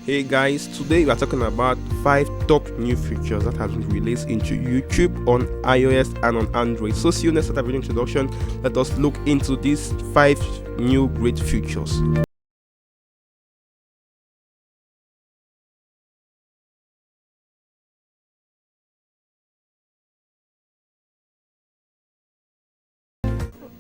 Hey guys, today we are talking about 5 top new features that has been released into YouTube on iOS and on Android. So see you next at the video introduction. Let us look into these 5 new great features.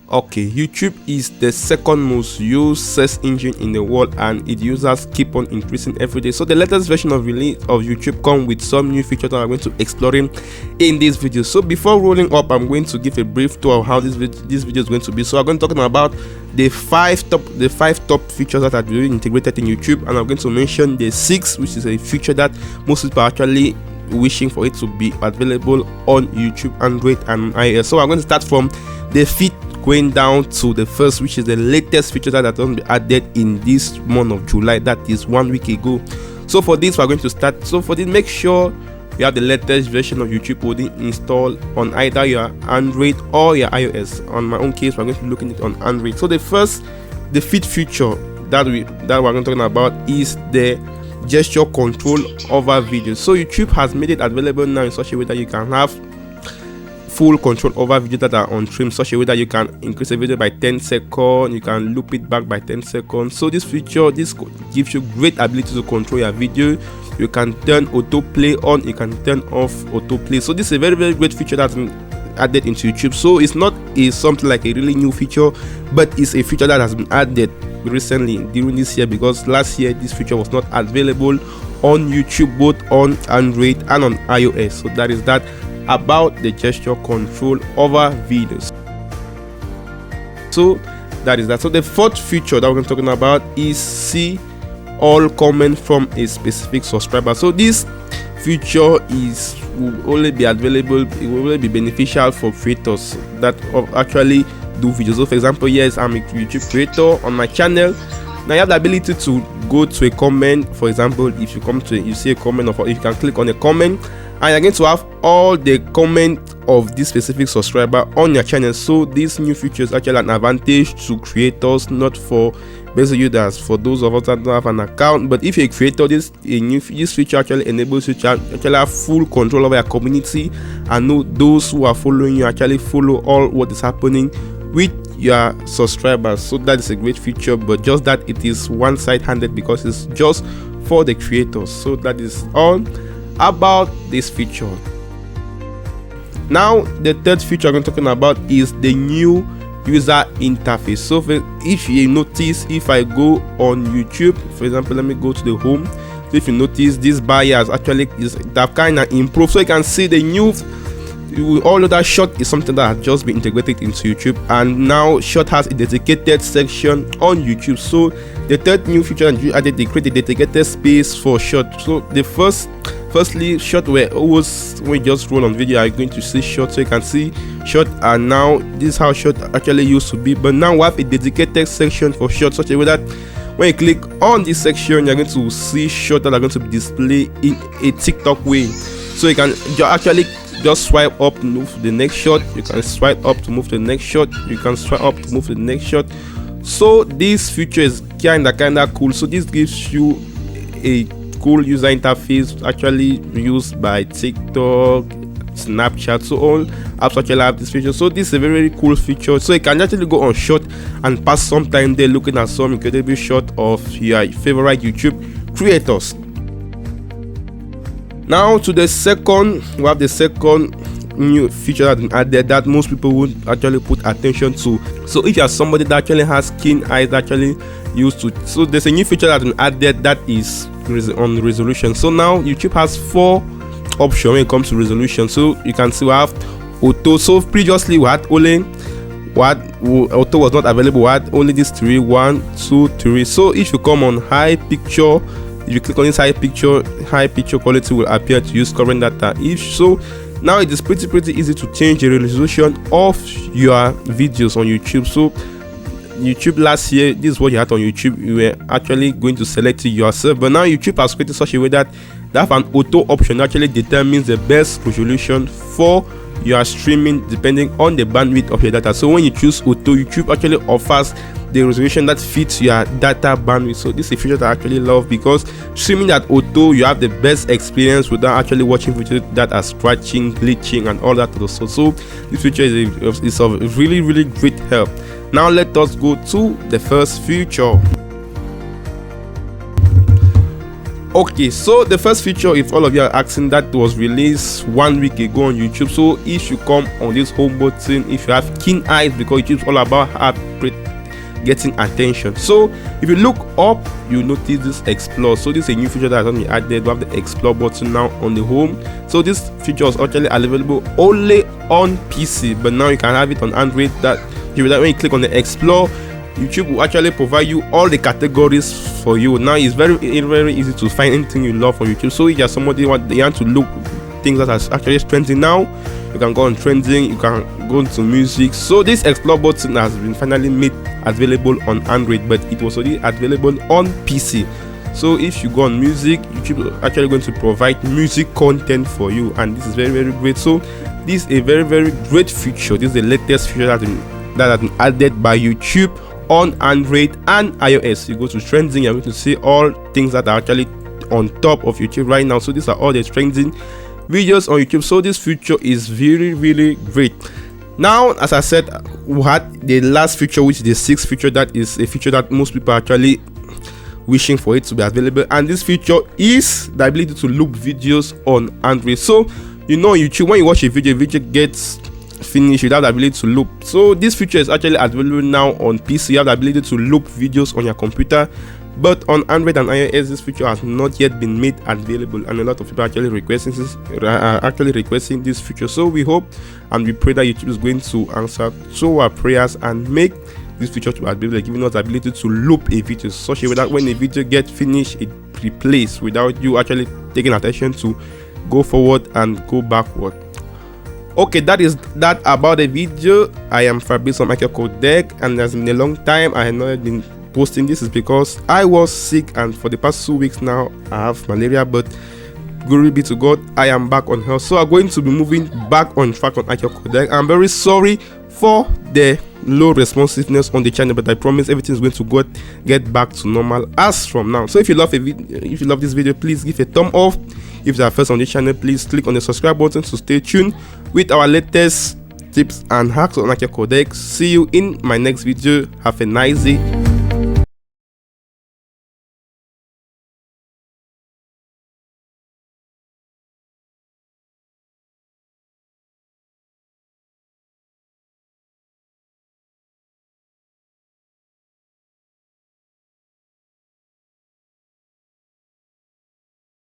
Okay, YouTube is the second most used search engine in the world and its users keep on increasing every day. So the latest version of YouTube come with some new features that I'm going to exploring in this video. So before rolling up, I'm going to give a brief tour of how this video is going to be. So I'm going to talk about the five top features that are really integrated in YouTube, and I'm going to mention the 6, which is a feature that most people are actually wishing for it to be available on YouTube, Android and iOS. So I'm going to start from the 5th going down to the first, which is the latest feature that has been added in this month of July, that is 1 week ago. So for this, we're going to start. So for this, make sure you have the latest version of YouTube coding installed on either your Android or your iOS. On my own case, we're going to be looking at it on Android. So the 5th feature that we're going to talk about is the gesture control over videos. So YouTube has made it available now in such a way that you can have full control over videos that are on trim, such a way that you can increase a video by 10 seconds, you can loop it back by 10 seconds. So this feature, gives you great ability to control your video. You can turn autoplay on, you can turn off autoplay. So this is a very great feature that's been added into YouTube. So it's not something like a really new feature, but it's a feature that has been added recently during this year, because last year this feature was not available on YouTube, both on Android and on iOS. So that is that about the gesture control over videos. So that is that. So the 4th feature that we're talking about is see all comments from a specific subscriber. So this feature will only be available, it will only be beneficial for creators that actually do videos. So for example, yes, I'm a YouTube creator on my channel. Now you have the ability to go to a comment. For example, if you see a comment, or if you can click on a comment, and you're going to have all the comment of this specific subscriber on your channel. So this new feature is actually an advantage to creators, not for basically users, for those of us that don't have an account. But if you're a creator, this feature actually enables you to actually have full control over your community and know those who are following you actually follow all what is happening with your subscribers. So that is a great feature, but just that it is one-sided because it's just for the creators. So that is all about this feature. Now the 3rd feature I'm talking about is the new user interface. So if you notice, if I go on YouTube, for example, let me go to the home. So if you notice, this bar has actually that kind of improved. So you can see the new, all of that short is something that has just been integrated into YouTube, and now short has a dedicated section on YouTube. So the 3rd new feature that you added, they create a dedicated space for short. So the firstly, short were always, when you just roll on video, are going to see short, so you can see short, and now this is how short actually used to be, but now we have a dedicated section for short, such a way that when you click on this section, you're going to see short that are going to be displayed in a TikTok way. So you can actually just swipe up to move to the next shot, you can swipe up to move to the next shot, you can swipe up to move to the next shot. So this feature is kinda cool. So this gives you a cool user interface actually used by TikTok, Snapchat. So all apps actually have this feature. So this is a very cool feature. So you can actually go on short and pass some time there looking at some incredible shot of your favorite YouTube creators. Now to the second, we have the second new feature that added that most people would actually put attention to. So if you are somebody that actually has keen eyes, actually used to, so there's a new feature that been added that is on resolution. So now YouTube has 4 options when it comes to resolution. So you can see we have auto. So previously we had only auto was not available, we had only these 3, 1, 2, 3. So if you come on high picture, if you click on this high picture quality will appear to use current data. If so, now it is pretty easy to change the resolution of your videos on YouTube. So YouTube last year, this is what you had on YouTube, you were actually going to select it yourself, but now YouTube has created such a way that they have an auto option that actually determines the best resolution for your streaming depending on the bandwidth of your data. So when you choose auto, YouTube actually offers the resolution that fits your data bandwidth. So this is a feature that I actually love, because streaming at auto, you have the best experience without actually watching videos that are scratching, glitching and all that also. So this feature is of really great help. Now let us go to the first feature. Okay, so the first feature, if all of you are asking, that was released 1 week ago on YouTube. So if you come on this home button, if you have keen eyes, because YouTube's all about getting attention. So if you look up, you notice this explore. So this is a new feature that has been added. We have the explore button now on the home. So this feature is actually available only on PC, but now you can have it on Android. That when you click on the explore, YouTube will actually provide you all the categories for you. Now it's very easy to find anything you love on YouTube. So if you're somebody who want to look things that are actually trending now, you can go on trending, you can go into music. So this explore button has been finally made available on Android, but it was already available on PC. So if you go on music, YouTube is actually going to provide music content for you, and this is very great. So this is a very great feature. This is the latest feature that has been added by YouTube on Android and iOS. You go to trending, you're going to see all things that are actually on top of YouTube right now. So these are all the trending videos on YouTube. So this feature is really great. Now, as I said, we had the last feature, which is the sixth feature. That is a feature that most people are actually wishing for it to be available, and this feature is the ability to loop videos on Android. So you know, YouTube, when you watch a video gets finish, you have the ability to loop. So this feature is actually available now on PC. You have the ability to loop videos on your computer, but on Android and iOS, this feature has not yet been made available, and a lot of people are actually requesting this feature. So we hope and we pray that YouTube is going to answer to our prayers and make this feature to be available, giving us the ability to loop a video such a way that when a video gets finished, it replays without you actually taking attention to go forward and go backward. Okay, that is that about the video. I am Fabrice from IQcodec, and there's been a long time I have not been posting. This is because I was sick, and for the past 2 weeks now I have malaria, but glory be to God, I am back on health. So I'm going to be moving back on track on IQcodec. I'm very sorry for the low responsiveness on the channel, but I promise everything is going to get back to normal as from now. So if you love this video, please give a thumb up. If you are first on the channel, please click on the subscribe button to stay tuned with our latest tips and hacks on IQcodec. See you in my next video. Have a nice day.